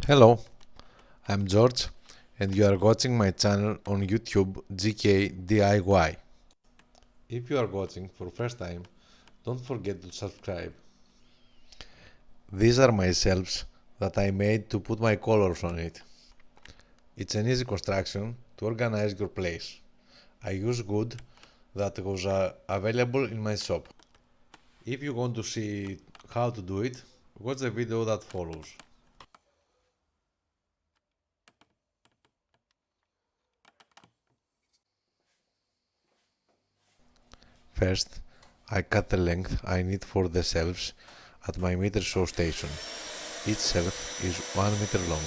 Hello, I'm George, and you are watching my channel on YouTube GK DIY. If you are watching for first time, don't forget to subscribe. These are my shelves that I made to put my colors on it. It's an easy construction to organize your place. I use wood that was available in my shop. If you want to see how to do it, watch the video that follows. First, I cut the length I need for the shelves at my meter show station. Each shelf is 1 meter long.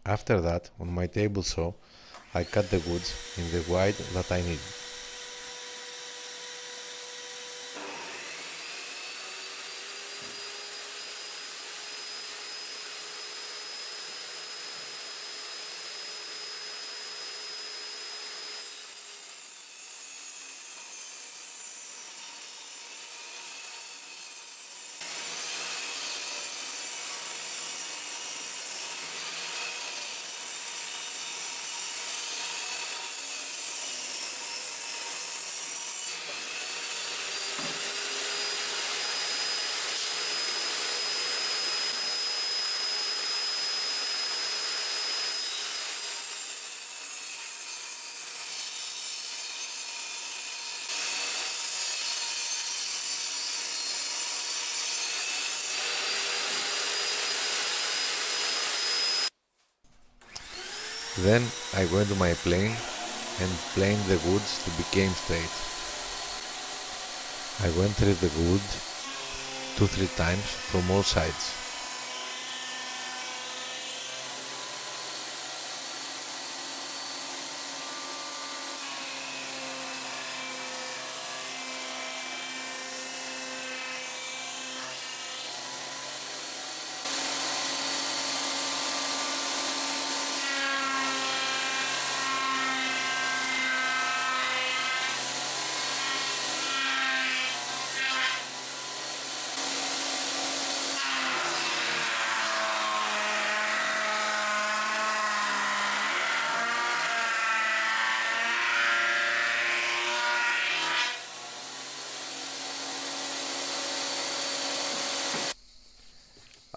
After that, on my table saw, I cut the woods in the width that I need. Then I went to my plane and planed the woods to become straight. I went through the wood 2-3 times from all sides.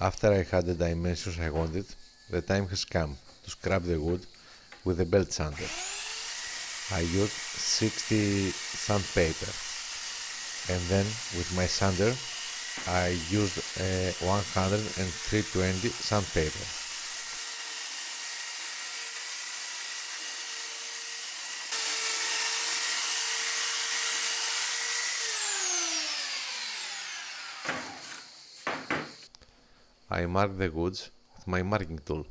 After I had the dimensions I wanted, the time has come to scrap the wood with a belt sander. I used 60 sandpaper, and then with my sander I used 100 and 320 sandpaper. I mark the woods with my marking tool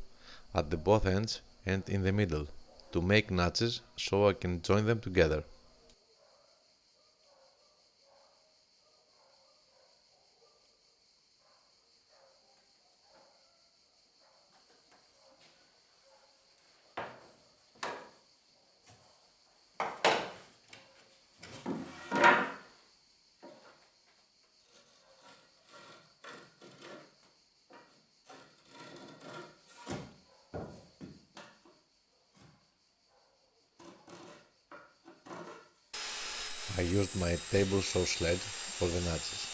at the both ends and in the middle to make notches so I can join them together. I used my table saw sled for the notches.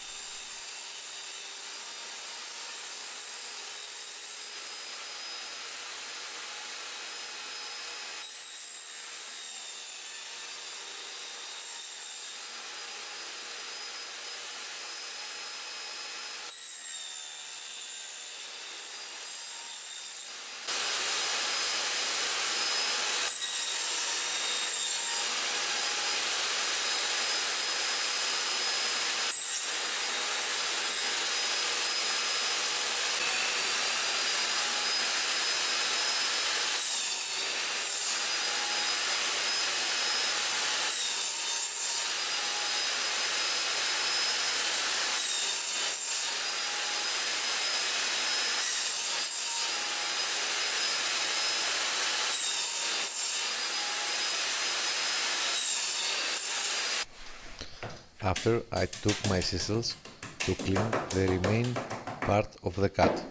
After I took my scissors to clean the remaining part of the cut.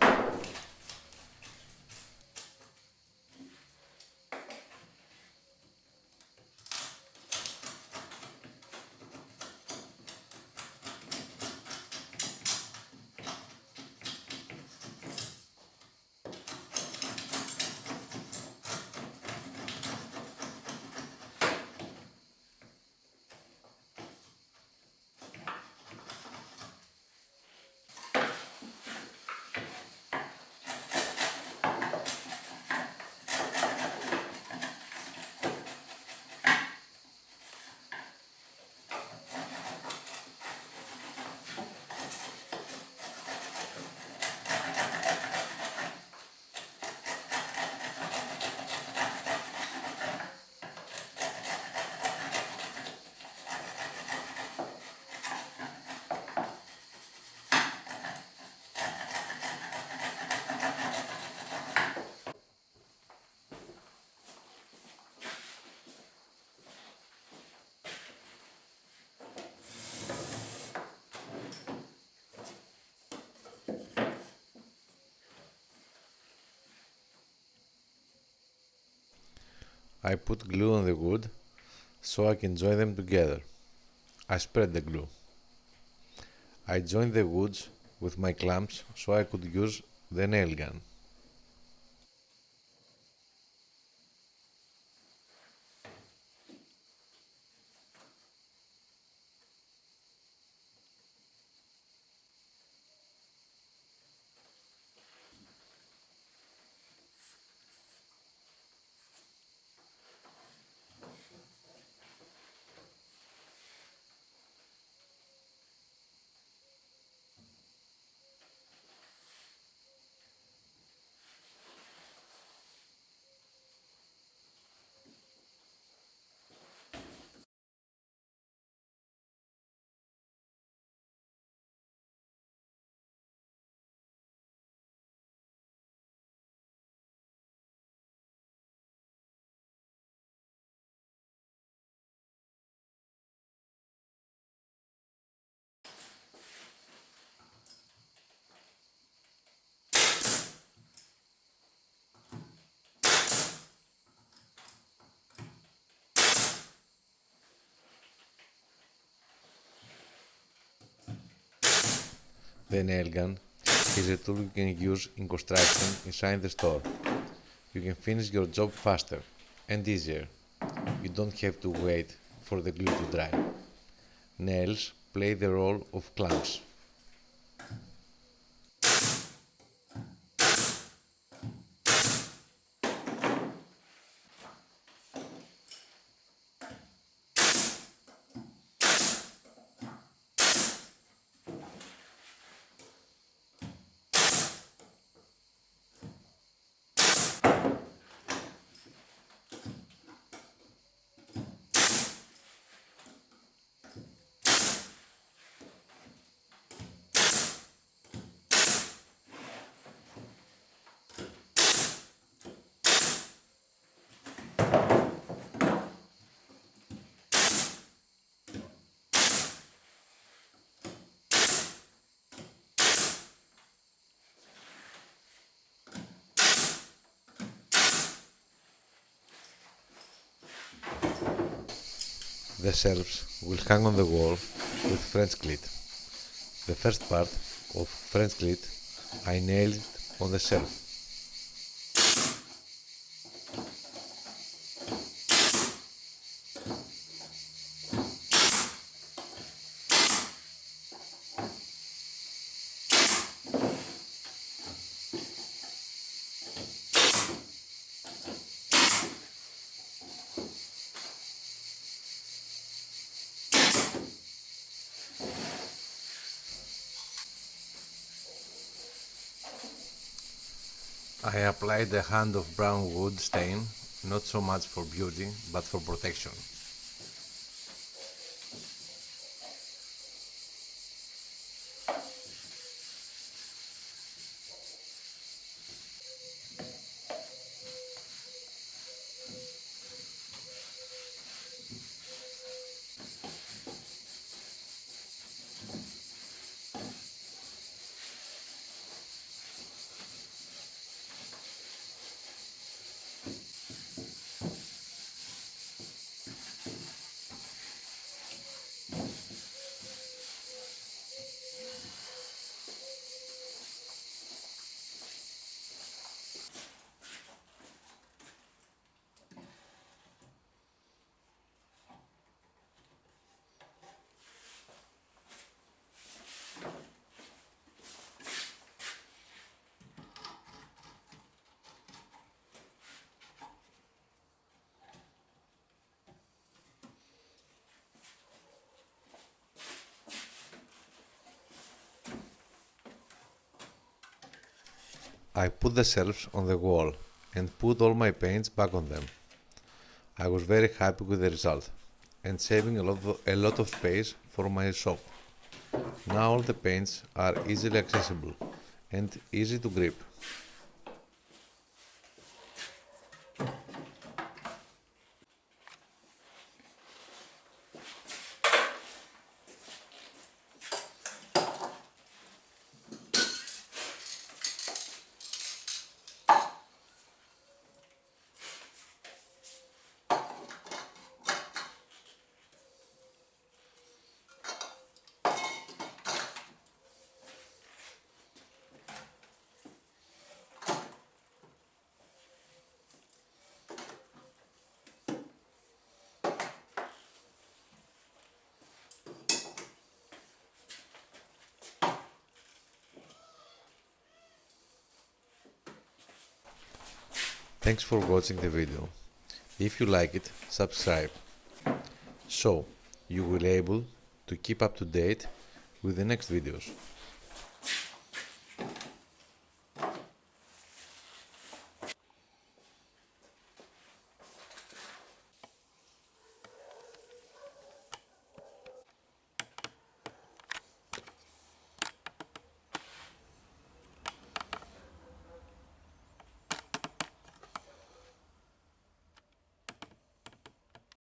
I put glue on the wood so I can join them together. I spread the glue. I joined the woods with my clamps so I could use the nail gun. The nail gun is a tool you can use in construction inside the store. You can finish your job faster and easier. You don't have to wait for the glue to dry. Nails play the role of clamps. The shelves will hang on the wall with French clit. The first part of French clit I nailed on the shelf. I applied a hand of brown wood stain, not so much for beauty, but for protection. I put the shelves on the wall and put all my paints back on them. I was very happy with the result and saving a lot of space for my shop. Now all the paints are easily accessible and easy to grip. Thanks for watching the video. If you like it, subscribe, so you will be able to keep up to date with the next videos.